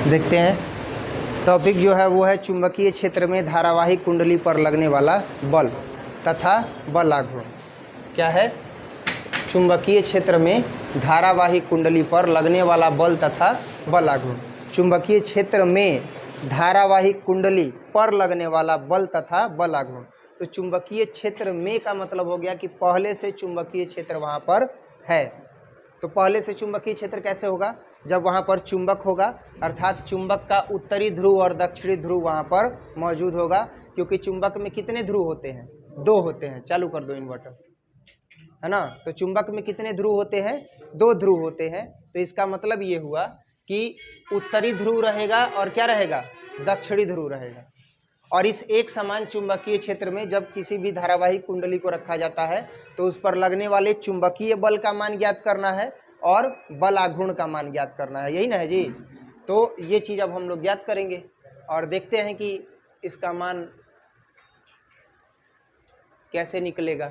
देखते हैं। टॉपिक जो है वो है चुंबकीय क्षेत्र में धारावाही कुंडली पर लगने वाला बल तथा बल आघूर्ण। क्या है? चुंबकीय क्षेत्र में धारावाही कुंडली पर लगने वाला बल तथा बल आघूर्ण। चुंबकीय क्षेत्र में धारावाही कुंडली पर लगने वाला बल तथा बल आघूर्ण। तो चुंबकीय क्षेत्र में का मतलब हो गया कि पहले से चुंबकीय क्षेत्र वहाँ पर है। तो पहले से चुंबकीय क्षेत्र कैसे होगा? जब वहाँ पर चुंबक होगा, अर्थात चुंबक का उत्तरी ध्रुव और दक्षिणी ध्रुव वहाँ पर मौजूद होगा। क्योंकि चुंबक में कितने ध्रुव होते हैं? 2 होते हैं। चालू कर दो इन्वर्टर, है ना। तो चुंबक में कितने ध्रुव होते हैं? 2 ध्रुव होते हैं। तो इसका मतलब ये हुआ कि उत्तरी ध्रुव रहेगा और क्या रहेगा? दक्षिणी ध्रुव रहेगा। और इस एक समान चुंबकीय क्षेत्र में जब किसी भी धारावाही कुंडली को रखा जाता है तो उस पर लगने वाले चुंबकीय बल का मान ज्ञात करना है और बल आघूर्ण का मान ज्ञात करना है। यही ना है जी? तो ये चीज़ अब हम लोग ज्ञात करेंगे और देखते हैं कि इसका मान कैसे निकलेगा।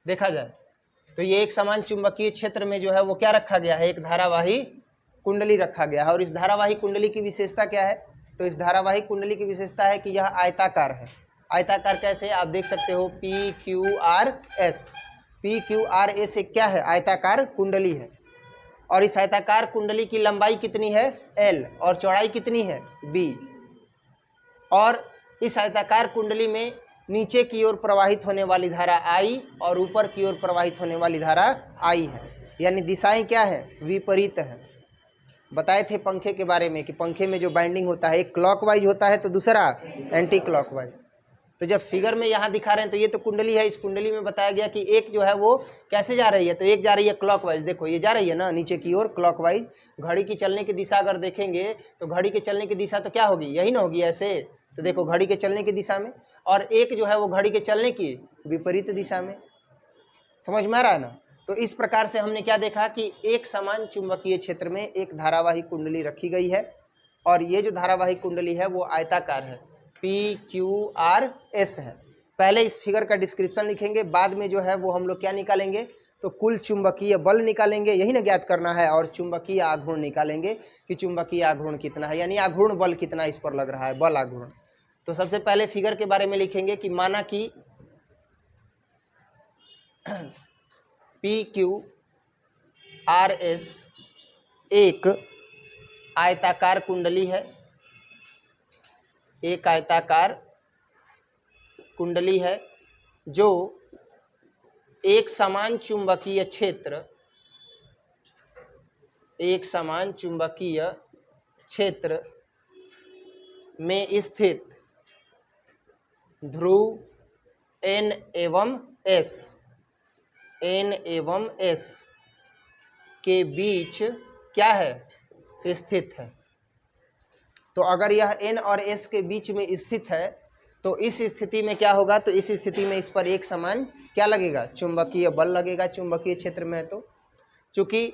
देखा जाए तो ये एक समान चुंबकीय क्षेत्र में जो है वो क्या रखा गया है? एक धारावाही कुंडली रखा गया है। और इस धारावाही कुंडली की विशेषता क्या है? तो इस धारावाही कुंडली की विशेषता है कि यह आयताकार है। आयताकार कैसे? आप देख सकते हो PQRS। PQRS एक क्या है? आयताकार कुंडली है। और इस आयताकार कुंडली की लंबाई कितनी है? L और चौड़ाई कितनी है? B। और इस आयताकार कुंडली में नीचे की ओर प्रवाहित होने वाली धारा I और ऊपर की ओर प्रवाहित होने वाली धारा I है। यानी दिशाएं क्या है? विपरीत है। बताए थे पंखे के बारे में कि पंखे में जो बाइंडिंग होता है एक क्लॉकवाइज होता है तो दूसरा एंटी क्लॉकवाइज। तो जब फिगर में यहाँ दिखा रहे हैं तो ये तो कुंडली है। इस कुंडली में बताया गया कि एक जो है वो कैसे जा रही है? तो एक जा रही है क्लॉकवाइज। देखो ये जा रही है ना नीचे की ओर क्लॉकवाइज। घड़ी की चलने की दिशा अगर देखेंगे तो घड़ी के चलने की दिशा तो क्या होगी? यही ना होगी ऐसे। तो देखो घड़ी के चलने की दिशा में, और एक जो है वो घड़ी के चलने की विपरीत दिशा में। समझ में आ रहा है ना? तो इस प्रकार से हमने क्या देखा कि एक समान चुंबकीय क्षेत्र में एक धारावाही कुंडली रखी गई है और ये जो धारावाही कुंडली है वो आयताकार है, PQRS है। पहले इस फिगर का डिस्क्रिप्शन लिखेंगे, बाद में जो है वो हम लोग क्या निकालेंगे? तो कुल चुंबकीय बल निकालेंगे, यही ना ज्ञात करना है। और चुंबकीय आघूर्ण निकालेंगे कि चुंबकीय आघूर्ण कितना है, यानी आघूर्ण बल कितना इस पर लग रहा है, बल आघूर्ण। तो सबसे पहले फिगर के बारे में लिखेंगे कि माना कि PQRS एक आयताकार कुंडली है। एक आयताकार कुंडली है जो एक समान चुंबकीय क्षेत्र, एक समान चुंबकीय क्षेत्र में स्थित ध्रुव N एवं S, N एवं S के बीच क्या है? स्थित है। तो अगर यह N और S के बीच में स्थित है तो इस स्थिति में क्या होगा? तो इस स्थिति में इस पर एक समान क्या लगेगा? चुंबकीय बल लगेगा। चुंबकीय क्षेत्र में है तो चूंकि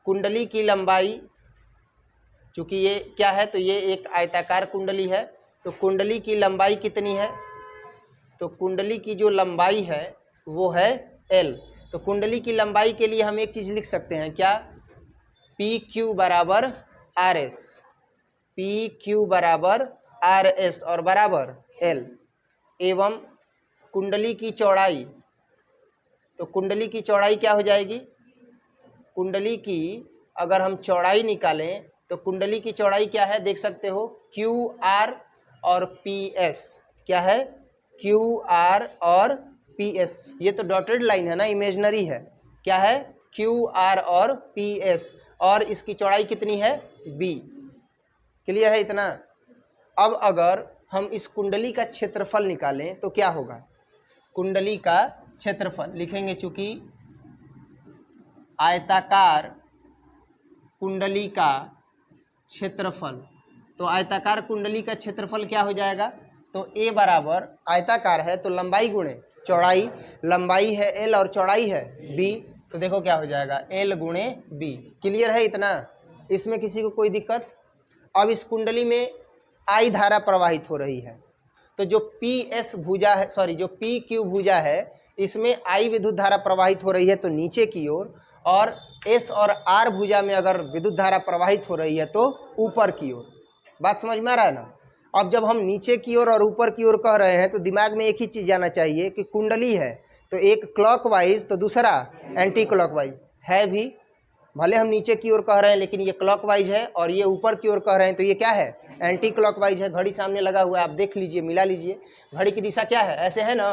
कुंडली की लंबाई, चूंकि ये क्या है? तो ये एक आयताकार कुंडली है। तो कुंडली की लंबाई कितनी है? तो कुंडली की जो लंबाई है वो है L। तो कुंडली की लंबाई के लिए हम एक चीज लिख सकते हैं, क्या? PQ बराबर RS, PQ बराबर RS और बराबर L एवं कुंडली की चौड़ाई। तो कुंडली की चौड़ाई क्या हो जाएगी? कुंडली की अगर हम चौड़ाई निकालें तो कुंडली की चौड़ाई क्या है? देख सकते हो QR और PS। क्या है? QR और PS। ये तो डॉटेड लाइन है ना, इमेजिनरी है। क्या है? QR और PS। और इसकी चौड़ाई कितनी है? B। क्लियर है इतना? अब अगर हम इस कुंडली का क्षेत्रफल निकालें तो क्या होगा? कुंडली का क्षेत्रफल लिखेंगे, चूंकि आयताकार कुंडली का क्षेत्रफल, तो आयताकार कुंडली का क्षेत्रफल क्या हो जाएगा? तो A बराबर, आयताकार है तो लंबाई गुणे चौड़ाई, लंबाई है L और चौड़ाई है B। तो देखो क्या हो जाएगा? L गुणे B। क्लियर है इतना? इसमें किसी को कोई दिक्कत? अब इस कुंडली में I धारा प्रवाहित हो रही है तो जो पी एस भुजा है, सॉरी जो पी क्यू भुजा है, इसमें आई विद्युत धारा प्रवाहित हो रही है तो नीचे की ओर, और एस और आर भुजा में अगर विद्युत धारा प्रवाहित हो रही है तो ऊपर की ओर। बात समझ में आ रहा है ना। अब जब हम नीचे की ओर और ऊपर की ओर कह रहे हैं तो दिमाग में एक ही चीज़ जाना चाहिए कि कुंडली है तो एक क्लॉकवाइज तो दूसरा एंटी क्लॉकवाइज है भी। भले हम नीचे की ओर कह रहे हैं लेकिन ये क्लॉकवाइज है, और ये ऊपर की ओर कह रहे हैं तो ये क्या है, एंटी क्लॉकवाइज है। घड़ी सामने लगा हुआ है, आप देख लीजिए, मिला लीजिए। घड़ी की दिशा क्या है, ऐसे है ना,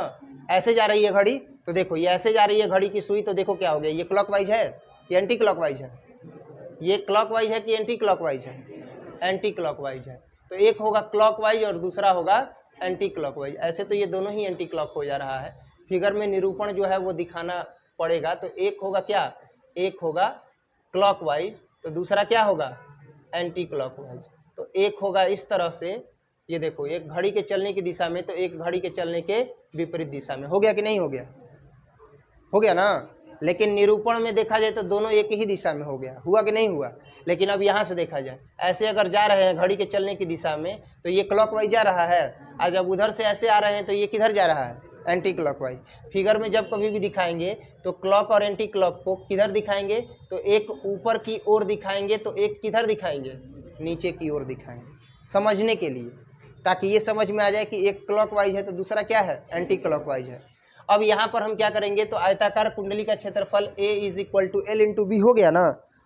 ऐसे जा रही है घड़ी, तो देखो ये ऐसे जा रही है घड़ी की सुई, तो देखो क्या हो गया, ये क्लॉकवाइज है कि एंटी क्लॉकवाइज है, ये क्लॉकवाइज है कि एंटी क्लॉकवाइज है, एंटी क्लॉकवाइज है। तो एक होगा क्लॉकवाइज और दूसरा होगा एंटी क्लॉकवाइज। ऐसे तो ये दोनों ही एंटी क्लॉक हो जा रहा है, फिगर में निरूपण जो है वो दिखाना पड़ेगा। तो एक होगा क्या, एक होगा क्लॉकवाइज तो दूसरा क्या होगा, एंटी क्लॉकवाइज। तो एक होगा इस तरह से, ये देखो एक घड़ी के चलने की दिशा में तो एक घड़ी के चलने के विपरीत दिशा में। हो गया कि नहीं हो गया, हो गया ना। लेकिन निरूपण में देखा जाए तो दोनों एक ही दिशा में हो गया, हुआ कि नहीं हुआ। लेकिन अब यहाँ से देखा जाए, ऐसे अगर जा रहे हैं घड़ी के चलने की दिशा में तो ये क्लॉकवाइज जा रहा है, और जब उधर से ऐसे आ रहे हैं तो ये किधर जा रहा है, एंटी क्लॉकवाइज। फिगर में जब कभी भी दिखाएंगे तो क्लॉक और एंटी क्लॉक को किधर दिखाएंगे, तो एक ऊपर की ओर दिखाएंगे तो एक किधर दिखाएंगे, नीचे की ओर दिखाएंगे, समझने के लिए, ताकि ये समझ में आ जाए कि एक क्लॉकवाइज है तो दूसरा क्या है, एंटी क्लॉकवाइज है। अब यहाँ पर हम क्या करेंगे, तो आयताकार कुंडली का क्षेत्रफल A = L × B हो गया ना।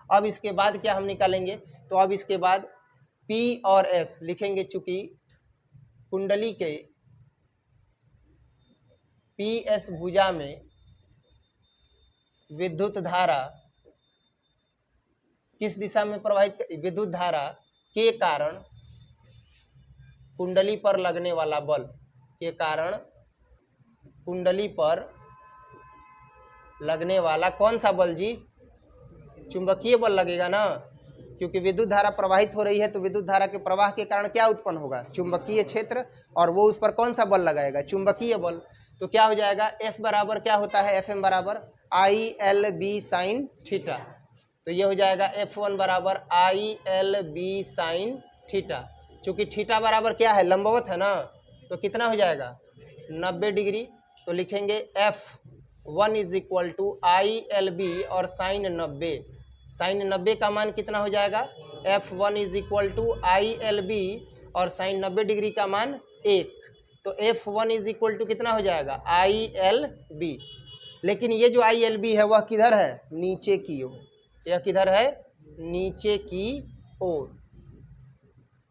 अब इसके बाद क्या हम निकालेंगे, तो अब इसके बाद P और S लिखेंगे, चूंकि कुंडली के PS भुजा में विद्युत धारा किस दिशा में प्रवाहित, विद्युत धारा के कारण कुंडली पर लगने वाला बल के कारण कुंडली पर लगने वाला कौन सा बल जी, चुंबकीय बल लगेगा ना, क्योंकि विद्युत धारा प्रवाहित हो रही है तो विद्युत धारा के प्रवाह के कारण क्या उत्पन्न होगा, चुंबकीय क्षेत्र, और वो उस पर कौन सा बल लगाएगा, चुंबकीय बल। तो क्या हो जाएगा, F बराबर क्या होता है, FM बराबर ILB sin थीटा। तो ये हो जाएगा F1 बराबर ILB sin थीटा। चूंकि थीटा बराबर क्या है, लंबवत है ना, तो कितना हो जाएगा 90 डिग्री। तो लिखेंगे F1 = ILB और sin 90, sin 90 का मान कितना हो जाएगा, F1 = ILB और sin 90 डिग्री का मान 1, तो F1 = कितना हो जाएगा, ILB। लेकिन ये जो ILB है वह किधर है, नीचे की ओर, यह किधर है, नीचे की ओर।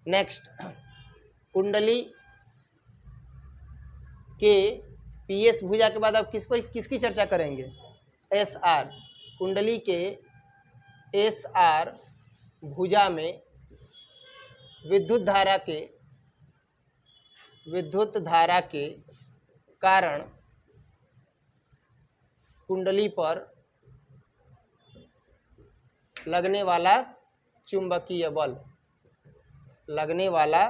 नेक्स्ट, कुंडली के PS भुजा के बाद अब किसकी चर्चा करेंगे, SR। कुंडली के SR भुजा में विद्युत धारा के कारण कुंडली पर लगने वाला चुंबकीय बल, लगने वाला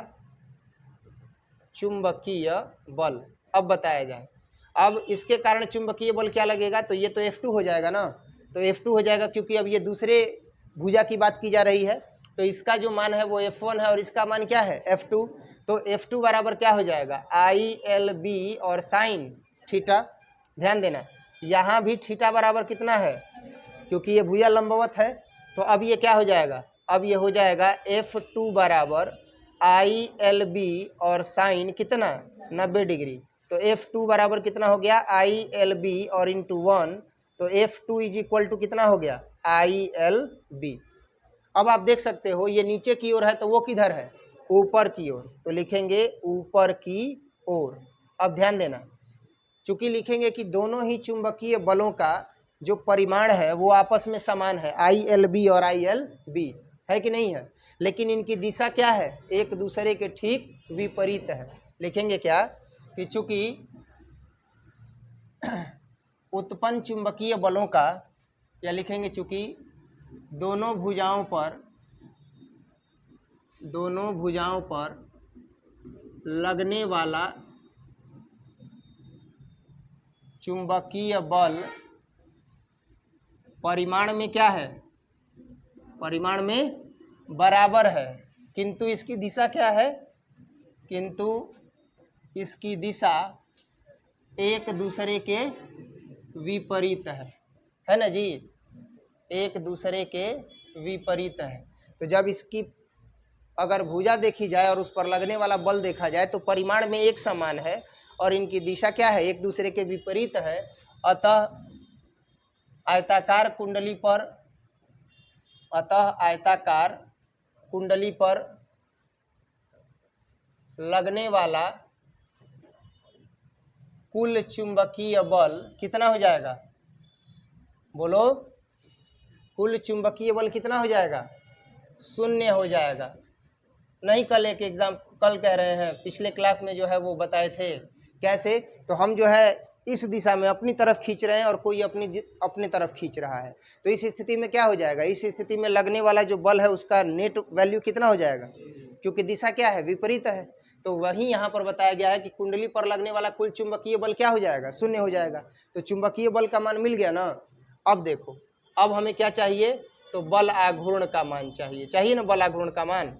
चुंबकीय बल अब बताया जाए। अब इसके कारण चुंबकीय बल क्या लगेगा, तो ये तो F2 हो जाएगा ना, तो F2 हो जाएगा, क्योंकि अब ये दूसरे भुजा की बात की जा रही है, तो इसका जो मान है वो F1 है और इसका मान क्या है, F2। तो F2 बराबर क्या हो जाएगा, ILB और sin थीटा। ध्यान देना, यहाँ भी थीटा बराबर कितना है, क्योंकि ये भुजा लंबवत है, तो अब ये क्या हो जाएगा, अब ये हो जाएगा F2 बराबर ILB और sin कितना 90 डिग्री। तो F2 बराबर कितना हो गया, ILB और इंटू 1, तो F2 = कितना हो गया, ILB। अब आप देख सकते हो ये नीचे की ओर है तो वो किधर है, ऊपर की ओर, तो लिखेंगे ऊपर की ओर। अब ध्यान देना, चूंकि लिखेंगे कि दोनों ही चुंबकीय बलों का जो परिमाण है वो आपस में समान है, ILB और ILB है कि नहीं है, लेकिन इनकी दिशा क्या है, एक दूसरे के ठीक विपरीत है। लिखेंगे क्या कि चूंकि उत्पन्न चुंबकीय बलों का, या लिखेंगे चूंकि दोनों भुजाओं पर लगने वाला चुंबकीय बल परिमाण में क्या है, परिमाण में बराबर है, किंतु इसकी दिशा क्या है, किंतु इसकी दिशा एक दूसरे के विपरीत है ना जी, एक दूसरे के विपरीत है। तो जब इसकी अगर भुजा देखी जाए और उस पर लगने वाला बल देखा जाए तो परिमाण में एक समान है और इनकी दिशा क्या है, एक दूसरे के विपरीत है। अतः आयताकार कुंडली पर लगने वाला कुल चुंबकीय बल कितना हो जाएगा, बोलो, कुल चुंबकीय बल कितना हो जाएगा, शून्य हो जाएगा। नहीं, कल एक एग्जाम कल कह रहे हैं, पिछले क्लास में जो है वो बताए थे कैसे। तो हम जो है इस दिशा में अपनी तरफ खींच रहे हैं और कोई अपनी तरफ खींच रहा है। तो इस स्थिति में क्या हो जाएगा, इस स्थिति में लगने वाला जो बल है उसका नेट वैल्यू कितना हो जाएगा, क्योंकि दिशा क्या है, विपरीत है। तो वही यहाँ पर बताया गया है कि कुंडली पर लगने वाला कुल चुंबकीय बल क्या हो जाएगा, शून्य हो जाएगा। तो चुंबकीय बल का मान मिल गया ना। अब देखो, अब हमें क्या चाहिए, तो बल आघूर्ण का मान चाहिए ना, बल आघूर्ण का मान।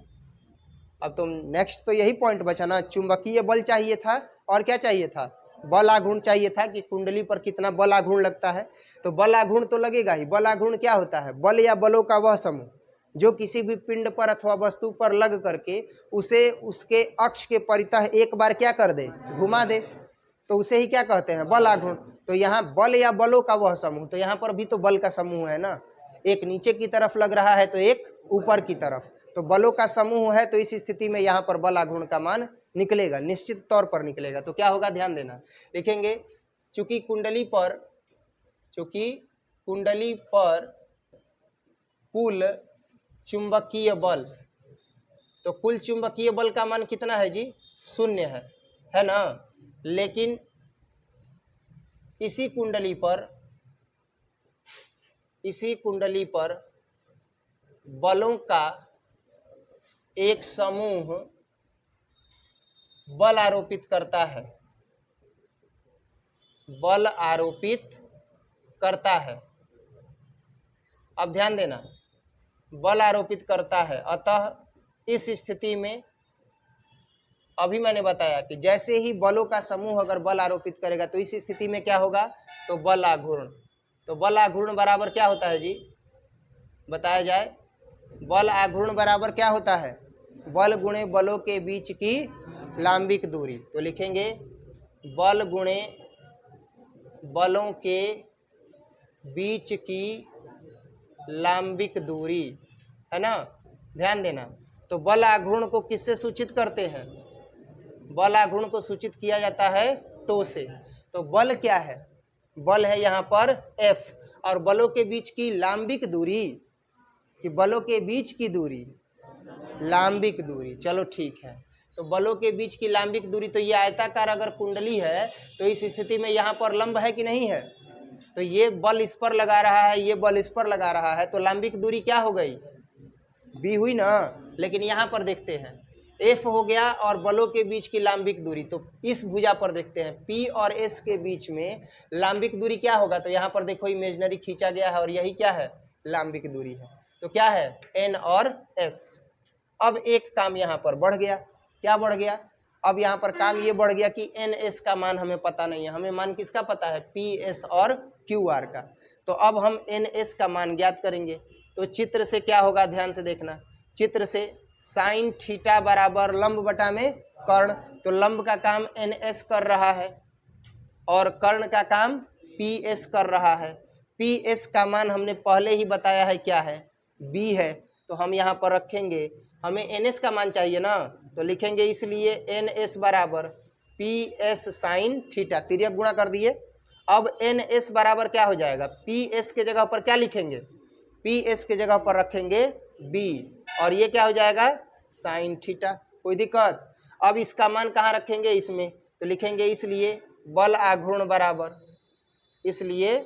अब तुम नेक्स्ट तो यही पॉइंट बचा ना, चुंबकीय बल चाहिए था और क्या चाहिए था, बल आघूर्ण चाहिए था कि कुंडली पर कितना बल आघूर्ण लगता है। तो बल आघूर्ण तो लगेगा ही। बल आघूर्ण क्या होता है, बल या बलों का वह समूह जो किसी भी पिंड पर अथवा वस्तु पर लग करके उसे उसके अक्ष के परितः एक बार क्या कर दे, घुमा दे, तो उसे ही क्या कहते हैं, बल आघूर्ण। तो यहाँ बल या बलों का वह समूह, तो यहाँ पर भी तो बल का समूह है ना, एक नीचे की तरफ लग रहा है तो एक ऊपर की तरफ, तो बलों का समूह है। तो इस स्थिति में यहाँ पर बल आघूर्ण का मान निकलेगा, निश्चित तौर पर निकलेगा। तो क्या होगा, ध्यान देना, लिखेंगे चूंकि कुंडली पर कुल चुंबकीय बल, तो कुल चुंबकीय बल का मान कितना है जी, शून्य है ना। लेकिन इसी कुंडली पर बलों का एक समूह बल आरोपित करता है। अब ध्यान देना, बल आरोपित करता है। अतः इस स्थिति में अभी मैंने बताया कि जैसे ही बलों का समूह अगर बल आरोपित करेगा तो इस स्थिति में क्या होगा, तो बल आघूर्ण। तो बल आघूर्ण बराबर क्या होता है जी, बताया जाए। बल आघूर्ण बराबर क्या होता है, बल गुणे बलों के बीच की लांबिक दूरी। तो लिखेंगे बल गुणे बलों के बीच की लांबिक दूरी, है ना, ध्यान देना। तो बल आघूर्ण को किससे सूचित करते हैं, बल आघूर्ण को सूचित किया जाता है टो से। तो बल क्या है, बल है यहाँ पर F, और बलों के बीच की लांबिक दूरी, कि बलों के बीच की दूरी, लांबिक दूरी, चलो ठीक है। तो बलों के बीच की लांबिक दूरी, तो ये आयताकार अगर कुंडली है तो इस स्थिति में यहाँ पर लंब है कि नहीं है, तो ये बल इस पर लगा रहा है, ये बल इस पर लगा रहा है, तो लांबिक दूरी क्या हो गई, B हुई ना। लेकिन यहाँ पर देखते हैं F हो गया और बलों के बीच की लांबिक दूरी, तो इस भुजा पर देखते हैं P और S के बीच में लांबिक दूरी क्या होगा। तो यहाँ पर देखो इमेजिनरी खींचा गया है और यही क्या है, लांबिक दूरी है। तो क्या है, N और S। अब एक काम यहाँ पर बढ़ गया, क्या बढ़ गया, अब यहाँ पर काम ये बढ़ गया कि NS का मान हमें पता नहीं है, हमें मान किसका पता है, PS और QR का। तो अब हम NS का मान ज्ञात करेंगे। तो चित्र से क्या होगा, ध्यान से देखना, चित्र से साइन थीटा बराबर लंब बटा में कर्ण। तो लंब का काम NS कर रहा है और कर्ण का काम PS कर रहा है। PS का मान हमने पहले ही बताया है क्या है, B है। तो हम यहाँ पर रखेंगे, हमें NS का मान चाहिए ना, तो लिखेंगे इसलिए NS बराबर PS साइन थीटा, तिर्यक गुणा कर दिए। अब NS बराबर क्या हो जाएगा, PS के जगह पर क्या लिखेंगे, PS के जगह पर रखेंगे B, और ये क्या हो जाएगा, साइन थीटा। कोई दिक्कत। अब इसका मान कहाँ रखेंगे, इसमें, तो लिखेंगे इसलिए बल आघूर्ण बराबर, इसलिए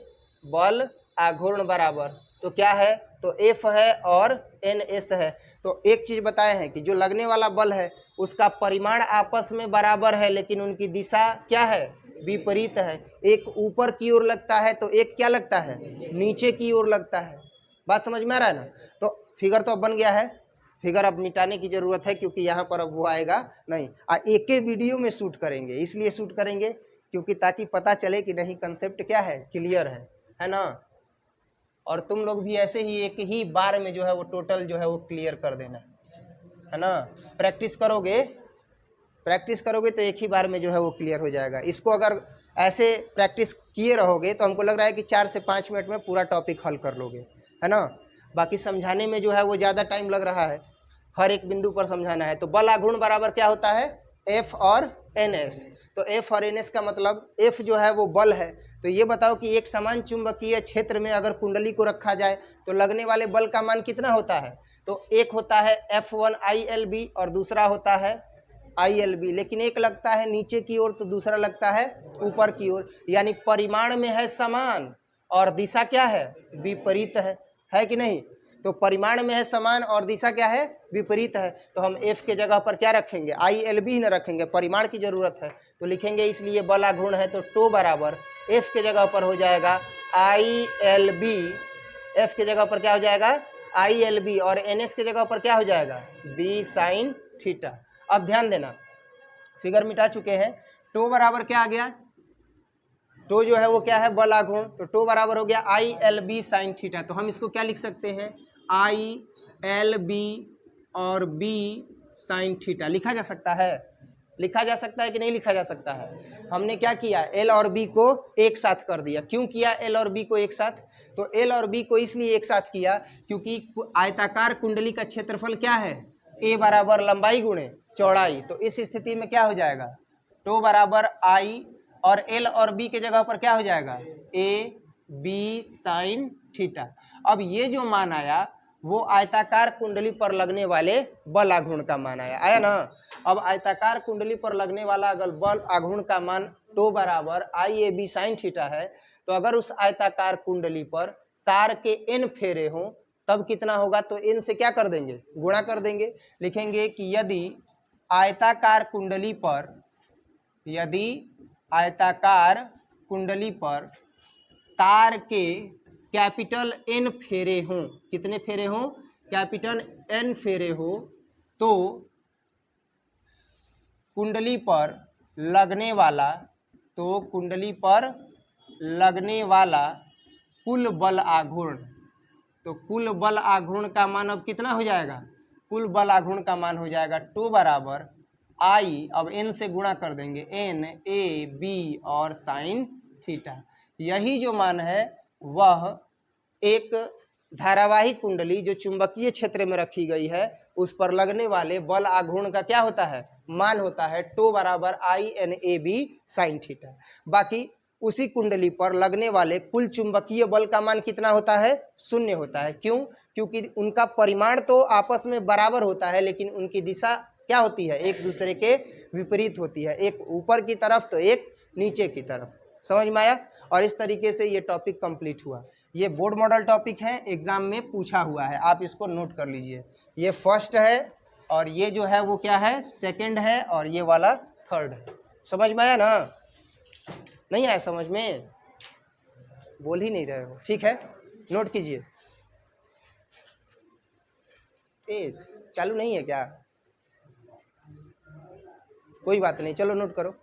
बल आघूर्ण बराबर, तो क्या है, तो F है और NS है। तो एक चीज बताए हैं कि जो लगने वाला बल है उसका परिमाण आपस में बराबर है, लेकिन उनकी दिशा क्या है, विपरीत है। एक ऊपर की ओर लगता है तो एक क्या लगता है, नीचे की ओर लगता है। बात समझ में आ रहा है ना। तो फिगर तो अब बन गया है, फिगर अब मिटाने की ज़रूरत है क्योंकि यहाँ पर अब वो आएगा नहीं। एक ही वीडियो में शूट करेंगे, इसलिए शूट करेंगे क्योंकि ताकि पता चले कि नहीं कंसेप्ट क्या है, क्लियर है ना। और तुम लोग भी ऐसे ही एक ही बार में जो है वो टोटल जो है वो क्लियर कर देना, है ना। प्रैक्टिस करोगे तो एक ही बार में जो है वो क्लियर हो जाएगा। इसको अगर ऐसे प्रैक्टिस किए रहोगे तो हमको लग रहा है कि 4 से 5 मिनट में पूरा टॉपिक हल कर लोगे, है ना। बाकी समझाने में जो है वो ज़्यादा टाइम लग रहा है, हर एक बिंदु पर समझाना है। तो बल आघूर्ण बराबर क्या होता है, F और NS। तो F और NS का मतलब F जो है वो बल है। तो ये बताओ कि एक समान चुंबकीय क्षेत्र में अगर कुंडली को रखा जाए तो लगने वाले बल का मान कितना होता है। तो एक होता है F1 ILB और दूसरा होता है ILB, लेकिन एक लगता है नीचे की ओर तो दूसरा लगता है ऊपर की ओर, यानी परिमाण में है समान और दिशा क्या है, विपरीत है कि नहीं। तो परिमाण में है समान और दिशा क्या है, विपरीत है। तो हम F के जगह पर क्या रखेंगे, ILB ही न रखेंगे, परिमाण की जरूरत है तो लिखेंगे, इसलिए बल आघूर्ण है तो टो बराबर F के जगह पर हो जाएगा ILB। F के जगह पर क्या हो जाएगा, ILB, और NS के जगह पर क्या हो जाएगा, B साइन थीटा। अब ध्यान देना, फिगर मिटा चुके हैं। टो बराबर क्या आ गया, टो जो है वो क्या है, बल आघूर्ण। तो टो बराबर हो गया ILB साइन थीटा। तो हम इसको क्या लिख सकते हैं, ILB और B साइन थीटा लिखा जा सकता है। लिखा जा सकता है कि नहीं लिखा जा सकता है। हमने क्या किया, L और B को एक साथ कर दिया। क्यों किया L और B को एक साथ, तो L और B को इसलिए एक साथ किया क्योंकि आयताकार कुंडली का क्षेत्रफल क्या है, A बराबर लंबाई गुणे चौड़ाई। तो इस स्थिति में क्या हो जाएगा, टो बराबर I और L और B के जगह पर क्या हो जाएगा, AB साइन थीटा। अब ये जो मान आया वो आयताकार कुंडली पर लगने वाले बल आघूर्ण का मान आया ना। अब आयताकार कुंडली पर लगने वाला अगर बल आघूर्ण का मान टो बराबर IAB साइन थीटा है, तो अगर उस आयताकार कुंडली पर तार के n फेरे हों तब कितना होगा, तो n से क्या कर देंगे, गुणा कर देंगे। लिखेंगे कि यदि आयताकार कुंडली पर तार के कैपिटल N फेरे हों, कितने फेरे हों, कैपिटल N फेरे हो, तो कुंडली पर लगने वाला कुल बल आघूर्ण, तो कुल बल आघूर्ण का मान अब कितना हो जाएगा, कुल बल आघूर्ण का मान हो जाएगा टो बराबर I, अब n से गुणा कर देंगे, N A B और साइन थीटा। यही जो मान है वह एक धारावाही कुंडली जो चुंबकीय क्षेत्र में रखी गई है उस पर लगने वाले बल आघूर्ण का क्या होता है, मान होता है टो बराबर INAB साइन थीटा। बाकी उसी कुंडली पर लगने वाले कुल चुंबकीय बल का मान कितना होता है, शून्य होता है। क्यों, क्योंकि उनका परिमाण तो आपस में बराबर होता है लेकिन उनकी दिशा क्या होती है, एक दूसरे के विपरीत होती है, एक ऊपर की तरफ तो एक नीचे की तरफ। समझ में आया। और इस तरीके से ये टॉपिक कंप्लीट हुआ। ये बोर्ड मॉडल टॉपिक है, एग्जाम में पूछा हुआ है, आप इसको नोट कर लीजिए। ये फर्स्ट है और ये जो है वो क्या है, सेकंड है, और ये वाला थर्ड है। समझ में आया ना, नहीं आया समझ में, बोल ही नहीं रहे हो, ठीक है नोट कीजिए। चालू नहीं है क्या, कोई बात नहीं, चलो नोट करो।